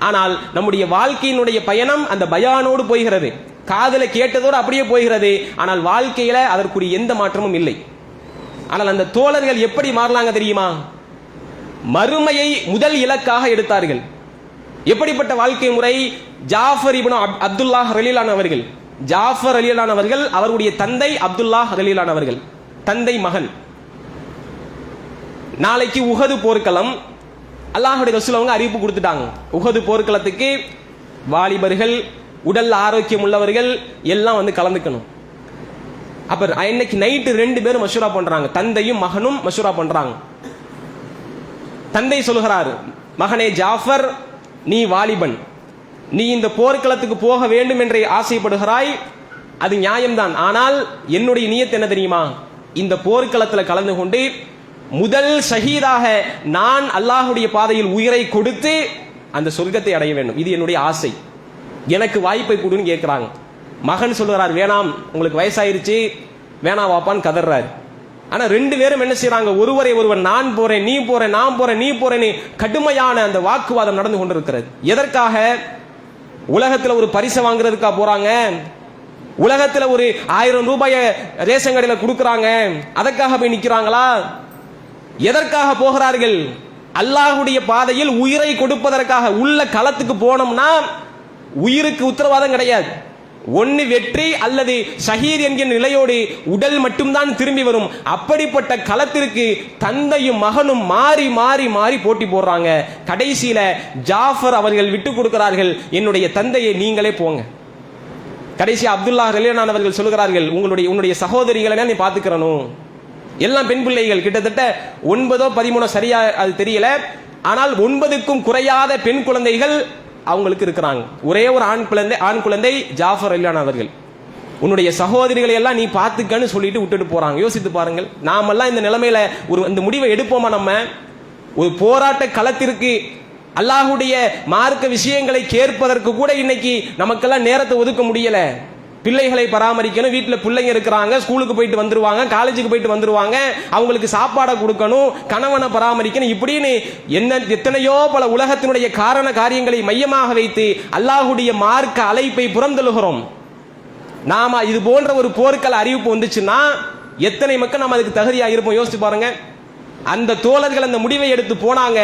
ஆனால் நம்முடைய வாழ்க்கையினுடைய பயணம் அந்த பயானோடு போகிறது, காதல கேட்டதோடு அப்படியே போகிறது. ஆனால் வாழ்க்கையில அதற்குரிய எந்த மாற்றமும் இல்லை. ஆனால் அந்த தோழர்கள் எப்படி மாறலாங்க தெரியுமா? மறுமையை முதல் இலக்காக எடுத்தார்கள். எப்படிப்பட்ட வாழ்க்கை முறை? ஜாஃபர் இப்னு அப்துல்லாஹ் ரலியல்லாஹு அவர்கள், ஜாஃபர் ரலியல்லாஹு அவர்கள் அவருடைய தந்தை அப்துல்லாஹ் ரலியல்லாஹு அவர்கள், தந்தை மகன். நாளைக்கு உஹது போர்க்களம், அல்லாஹ்வுடைய ரசூல் அவங்க அறிவிப்பு கொடுத்துட்டாங்க. உஹது போர்க்களத்துக்கு வாலிபர்கள், உடல் ஆரோக்கியம் உள்ளவர்கள் எல்லாம் வந்து கலந்துக்கணும். அப்ப இன்னைக்கு நைட்டு 2 பேரும் மஷூரா பண்றாங்க, தந்தையும் மகனும் மஷூரா பண்றாங்க. தந்தை சொல்கிறார், மகனே ஜாஃபர், நீ வாலிபன், நீ இந்த போர்க்களத்துக்கு போக வேண்டும் என்று ஆசைப்படுகிறாய், அது நியாயம்தான். ஆனால் என்னுடைய நியத் என்ன தெரியுமா? இந்த போர்க்களத்தில் கலந்து கொண்டு முதல் ஷஹீதாக நான் அல்லாஹ்வுடைய பாதையில் உயிரை கொடுத்து அந்த சொர்க்கத்தை அடைய வேண்டும், இது என்னுடைய ஆசை, எனக்கு வாய்ப்பை கொடுன்னு கேட்கிறாங்க. மகன் சொல்லுறார், வேணாம், உங்களுக்கு வயசாயிருச்சு, வேணாம் வாப்பான்னு கதறாரு. ஆனா ரெண்டு பேரும் என்ன செய்யறாங்க, ஒருவரை ஒருவர் நான் போறேன் நீ போறேன் நான் போறேன் நீ போறேன்னு கடுமையான அந்த வாக்குவாதம் நடந்து கொண்டிருக்கிறது. எதற்காக? உலகத்துல ஒரு பரிசை வாங்குறதுக்கா போறாங்க? உலகத்துல ஒரு 1000 ரூபாயை ரேஷன் கடையில கொடுக்கறாங்க, அதற்காக போய் நிக்கிறாங்களா? எதற்காக போகிறார்கள்? அல்லாஹ்வுடைய பாதையில் உயிரை கொடுப்பதற்காக. உள்ள களத்துக்கு போனோம்னா உயிருக்கு உத்தரவாதம் கிடையாது. ஒன்னு வெற்றி அல்லது ஷஹீத் என்கிற நிலையோடு உடல் மட்டும்தான் திரும்பி வரும். அப்படிப்பட்ட களத்திற்கு தந்தையும் மகனும் மாறி மாறி மாறி போட்டி போடுறாங்க. கடைசியில ஜாஃபர் அவர்கள் விட்டு கொடுக்கிறார்கள், என்னுடைய தந்தையை நீங்களே போங்க. கடைசி அப்துல்லா ரலியல்லாஹு அவர்கள் சொல்கிறார்கள், உன்னுடைய சகோதரிகளை நீ பாத்துக்கிறணும். எல்லாம் பெண் பிள்ளைகள், கிட்டத்தட்ட 9 13 சரியா அது தெரியல, ஆனால் 9க்கும் குறையாத பெண் குழந்தைகள் அவங்களுக்கு இருக்கிறாங்க. ஒரே ஒரு ஆண் குழந்தை ஜாஃபர் ரலியல்லாஹு அவர்கள். உன்னுடைய சகோதரிகளை எல்லாம் நீ பாத்துக்கன்னு சொல்லிட்டு விட்டுட்டு போறாங்க. யோசித்து பாருங்கள், நாமெல்லாம் இந்த நிலைமையில இந்த முடிவை எடுப்போமா? நம்ம ஒரு போராட்ட களத்திற்கு அல்லாஹ்வுடைய மார்க்க விஷயங்களை கேட்பதற்கு கூட இன்னைக்கு நமக்கெல்லாம் நேரத்தை ஒதுக்க முடியல. பிள்ளைகளை பராமரிக்கணும், வீட்டில் பிள்ளைங்க இருக்கிறாங்க, ஸ்கூலுக்கு போயிட்டு வந்துருவாங்க, காலேஜுக்கு போயிட்டு வந்துருவாங்க, அவங்களுக்கு சாப்பாடை கொடுக்கணும், கணவனை பராமரிக்கணும், இப்படின்னு எத்தனையோ பல உலகத்தினுடைய காரண காரியங்களை மையமாக வைத்து அல்லாஹ்வுடைய மார்க்க அழைப்பை புறந்தழுகிறோம். நாம இது போன்ற ஒரு போர்க்கள அறிவிப்பு வந்துச்சுன்னா எத்தனை மக்கள் நாம் அதுக்கு தகுதியா இருப்போம்? யோசிச்சு பாருங்க. அந்த தோழர்கள் அந்த முடிவை எடுத்து போனாங்க.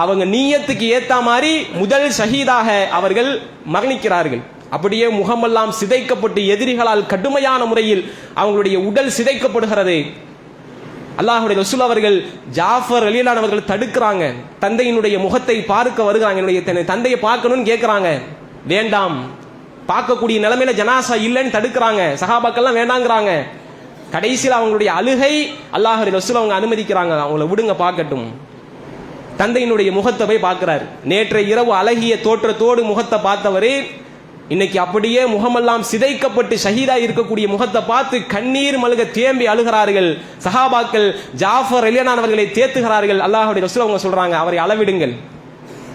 அவங்க நீயத்துக்கு ஏத்த மாதிரி முதல் ஷஹீதாக அவர்கள் மரணிக்கிறார்கள். அப்படியே முகமெல்லாம் சிதைக்கப்பட்டு எதிரிகளால் கடுமையான முறையில் அவங்களுடைய உடல் சிதைக்கப்படுகிறது. அல்லாஹ்வுடைய ரசூல் அவர்கள் ஜாஃபர் ரலியல்லாஹு அவர்கள் தடுக்கிறாங்க. தந்தையினுடைய முகத்தை பார்க்க வருகிறாங்க. என்னுடைய தந்தையை பார்க்கணும்னு கேட்கிறாங்க. வேண்டாம், பார்க்கக்கூடிய நிலைமையில ஜனாசா இல்லைன்னு தடுக்கிறாங்க. சஹாபாக்கெல்லாம் வேண்டாங்கிறாங்க. கடைசியில் அவங்களுடைய அழுகை அல்லாஹ்வுடைய ரசூல் அவங்க அனுமதிக்கிறாங்க, அவங்கள விடுங்க பார்க்கட்டும். தந்தையினுடைய முகத்தை போய் பார்க்கிறார். நேற்றைய இரவு அழகிய தோற்றத்தோடு முகத்தை பார்த்தவரே இன்னைக்கு அப்படியே முகமெல்லாம் சிதைக்கப்பட்டு ஷஹீதா இருக்கக்கூடிய முகத்தை பார்த்து கண்ணீர் மல்க தேம்பி அழுகிறார்கள். சஹாபாக்கள் ஜாஃபர் ரலியல்லாஹு அவர்களை தேத்துகிறார்கள். அல்லாஹ்வுடைய ரசூல் அவங்க சொல்றாங்க, அவரை அளவிடுங்கள்.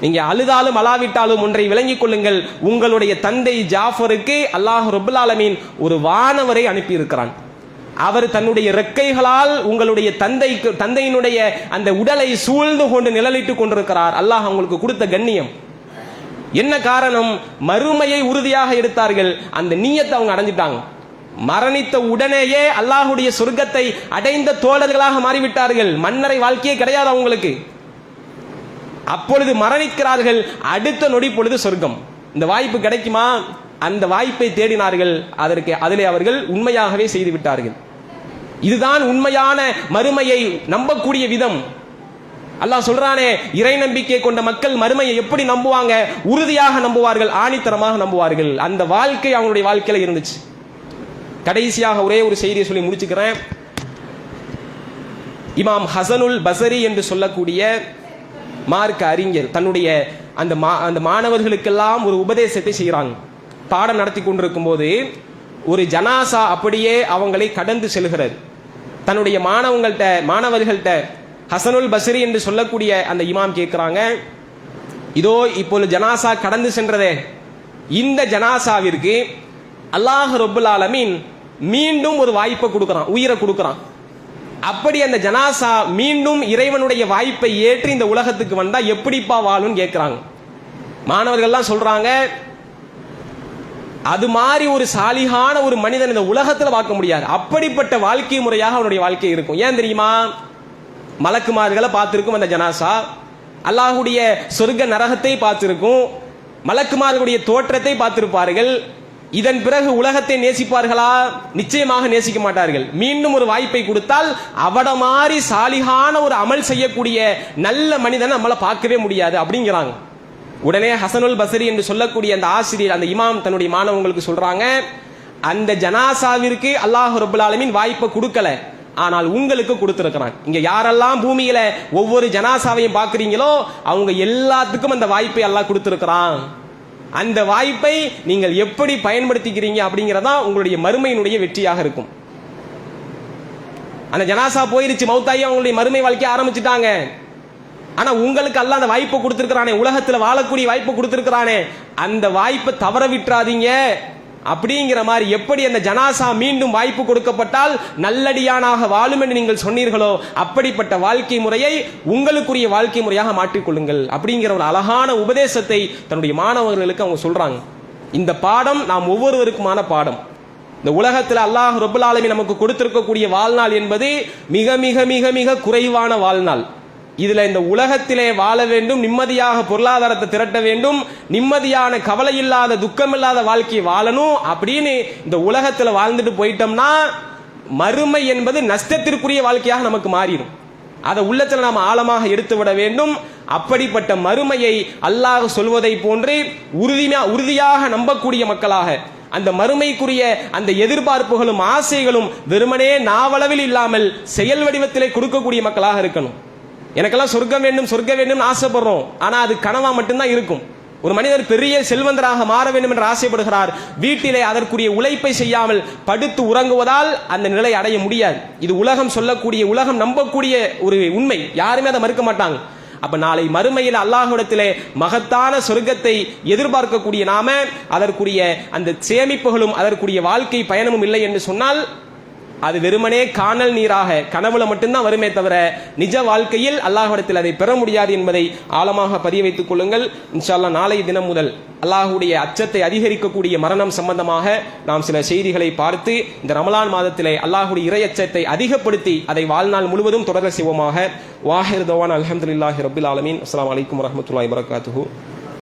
நீங்க அழுதாலும் அழாவிட்டாலும் ஒன்றை விளங்கிக் கொள்ளுங்கள், உங்களுடைய தந்தை ஜாஃபருக்கு அல்லாஹ் ரப்பல் ஆலமீன் ஒரு வானவரை அனுப்பி இருக்கிறான். அவர் தன்னுடைய ரெக்கைகளால் உங்களுடைய தந்தையினுடைய அந்த உடலை சூழ்ந்து கொண்டு நிழலிட்டுக் கொண்டிருக்கிறார். அல்லாஹ் அவங்களுக்கு கொடுத்த கண்ணியம் என்ன காரணம்? மறுமையை உறுதியாக எடுத்தார்கள். அந்த நீயத்தை அவங்க அடைஞ்சிட்டாங்க. மரணித்த உடனேயே அல்லாஹ்வுடைய சொர்க்கத்தை அடைந்த தோழர்களாக மாறிவிட்டார்கள். மன்னரை வாழ்க்கையே கிடையாது அவங்களுக்கு. அப்பொழுது மரணிக்கிறார்கள், அடுத்த நொடி பொழுது சொர்க்கம். இந்த வாய்ப்பு கிடைக்குமா? அந்த வாய்ப்பை தேடினார்கள். அதிலே அவர்கள் உண்மையாகவே செய்து விட்டார்கள். இதுதான் உண்மையான மறுமையை நம்பக்கூடிய விதம். அல்லாஹ் சொல்றானே, இறை நம்பிக்கை கொண்ட மக்கள் மறுமையை எப்படி நம்புவாங்க? உறுதியாக நம்புவார்கள், ஆணித்தரமாக நம்புவார்கள். அந்த வாழ்க்கை அவங்களுடைய வாழ்க்கையில இருந்துச்சு. கடைசியாக ஒரே ஒரு செய்தியை சொல்லி முடிச்சுக்கிறேன். இமாம் ஹசனுல் பஸரி என்று சொல்லக்கூடிய மார்க்க அறிஞர் தன்னுடைய அந்த மாணவர்களுக்கெல்லாம் ஒரு உபதேசத்தை செய்கிறாங்க. பாடம் நடத்தி கொண்டிருக்கும் போது ஒரு ஜனாசா அப்படியே அவங்களை கடந்து செல்கிறது. தன்னுடைய மாணவர்கள்ட்ட ஹசனுல் பஸரி என்று சொல்லக்கூடிய அந்த இமாம் கேட்கிறாங்க, இதோ இப்போது ஜனாசா கடந்து சென்றதே, இந்த ஜனாசாவிற்கு அல்லாஹ் ரப்பல் ஆலமீன் மீண்டும் ஒரு வாய்ப்பை கொடுக்கிறான், உயிரை கொடுக்கிறான். அப்படி அந்த ஜனாசா மீண்டும் இறைவனுடைய வாய்ப்பை ஏற்று இந்த உலகத்துக்கு வந்தா எப்படிப்பா வாழும் கேட்கிறாங்க. மாணவர்கள்லாம் சொல்றாங்க, அது மாதிரி ஒரு சாலிகான ஒரு மனிதன் இந்த உலகத்தில் பார்க்க முடியாது. அப்படிப்பட்ட வாழ்க்கை முறையாக அவனுடைய வாழ்க்கை இருக்கும். ஏன் தெரியுமா? மலக்குமார்களை பார்த்திருக்கும் அந்த ஜனாசா, அல்லாஹ்வுடைய சொர்க்க நரகத்தை பார்த்திருக்கும், மலக்குமார்களுடைய தோற்றத்தை பார்த்திருப்பார்கள். இதன் பிறகு உலகத்தை நேசிப்பார்களா? நிச்சயமாக நேசிக்க மாட்டார்கள். மீண்டும் ஒரு வாய்ப்பை கொடுத்தால் அவட மாதிரி சாலிகான ஒரு அமல் செய்யக்கூடிய நல்ல மனிதனை நம்மளை பார்க்கவே முடியாது அப்படிங்கிறாங்க. உடனே ஹசனுல் பஸரி என்று சொல்லக்கூடிய அந்த ஆசிரியர், அந்த இமாம் தன்னுடைய மாணவங்களுக்கு சொல்றாங்க, அந்த ஜனாசாவிற்கு அல்லாஹ் ரப்பல் ஆலமீன் வாய்ப்பை கொடுக்கல, ஆனால் உங்களுக்கு கொடுத்திருக்கிறான். இங்க யாரெல்லாம் பூமியில ஒவ்வொரு ஜனாசாவையும் பார்க்கிறீங்களோ அவங்க எல்லாத்துக்கும் அந்த வாய்ப்பை அல்லாஹ் கொடுத்திருக்கிறான். அந்த வாய்ப்பை நீங்கள் எப்படி பயன்படுத்திக்கிறீங்க அப்படிங்கறதா உங்களுடைய மறுமையினுடைய வெற்றியாக இருக்கும். அந்த ஜனாசா போயிருச்சு, மௌத்தாயி அவங்களுடைய மறுமை வாழ்க்கையை ஆரம்பிச்சுட்டாங்க. ஆனா உங்களுக்கு அல்லாஹ் அந்த வாய்ப்பை கொடுத்திருக்கிறானே, உலகத்துல வாழக்கூடிய வாய்ப்பை கொடுத்திருக்கிறானே, அந்த வாய்ப்பை தவற விட்டுறாதீங்க. அப்படிங்கிற மாதிரி எப்படி அந்த ஜனாசா மீண்டும் வாய்ப்பு கொடுக்கப்பட்டால் நல்லடியானாக வாழும் என்று நீங்கள் சொன்னீர்களோ அப்படிப்பட்ட வாழ்க்கை முறையை உங்களுக்குரிய வாழ்க்கை முறையாக மாற்றிக்கொள்ளுங்கள் அப்படிங்கிற ஒரு அழகான உபதேசத்தை தன்னுடைய மாணவர்களுக்கு அவங்க சொல்றாங்க. இந்த பாடம் நாம் ஒவ்வொருவருக்குமான பாடம். இந்த உலகத்தில் அல்லாஹ் ரப்பல் ஆலமீன் நமக்கு கொடுத்திருக்கக்கூடிய வாழ்நாள் என்பது மிக மிக மிக மிக குறைவான வாழ்நாள். இதுல இந்த உலகத்திலே வாழ வேண்டும், நிம்மதியாக பொருளாதாரத்தை திரட்ட வேண்டும், நிம்மதியான கவலை இல்லாத துக்கமில்லாத வாழ்க்கையை வாழணும் அப்படின்னு இந்த உலகத்தில் வாழ்ந்துட்டு போயிட்டோம்னா மறுமை என்பது நஷ்டத்திற்குரிய வாழ்க்கையாக நமக்கு மாறிடும். அதை உள்ளத்தில் நாம் ஆழமாக எடுத்து விட வேண்டும். அப்படிப்பட்ட மறுமையை அல்லாஹ் சொல்வதை போன்று உறுதியாக நம்பக்கூடிய மக்களாக, அந்த மறுமைக்குரிய அந்த எதிர்பார்ப்புகளும் ஆசைகளும் வெறுமனே நாவளவில் இல்லாமல் செயல் வடிவத்திலே கொடுக்கக்கூடிய மக்களாக இருக்கணும். எனக்கெல்லாம் சொர்க்கம் வேண்டும் சொர்க்கம் வேண்டும் ஆசைப்படுறோம், ஆனா அது கனவா மட்டும்தான் இருக்கும். ஒரு மனிதர் பெரிய செல்வந்தராக மாற வேண்டும் என்று ஆசைப்படுகிறார், வீட்டிலே அதற்குரிய உழைப்பை செய்யாமல் படுத்து உறங்குவதால் அந்த நிலை அடைய முடியாது. இது உலகம் சொல்லக்கூடிய, உலகம் நம்பக்கூடிய ஒரு உண்மை, யாருமே அதை மறுக்க மாட்டாங்க. அப்ப நாளை மறுமையில் அல்லாஹ்விடத்திலே மகத்தான சொர்க்கத்தை எதிர்பார்க்கக்கூடிய நாம அதற்குரிய அந்த சேமிப்புகளும் அதற்குரிய வாழ்க்கை பயணமும் இல்லை என்று சொன்னால் அது வெறுமனே காணல் நீராக கனவுல மட்டும்தான் வருமே தவிர நிஜ வாழ்க்கையில் அல்லாஹ்விடத்தில் அதை பெற முடியாது என்பதை ஆழமாக பதிய வைத்துக் கொள்ளுங்கள். இன்ஷா அல்லாஹ் நாளை தினம் முதல் அல்லாஹ்வுடைய அச்சத்தை அதிகரிக்கக்கூடிய மரணம் சம்பந்தமாக நாம் சில செய்திகளை பார்த்து இந்த ரமலான் மாதத்திலே அல்லாஹ்வுடைய இறை அச்சத்தை அதிகப்படுத்தி அதை வாழ்நாள் முழுவதும் தொடர செய்வோமாக. வாஹிர் தவான் அல்ஹம்துலில்லாஹி ரப்பில் ஆலமீன். அஸ்ஸலாமு அலைக்கும் வரஹ்மத்துல்லாஹி வபரகாத்துஹு.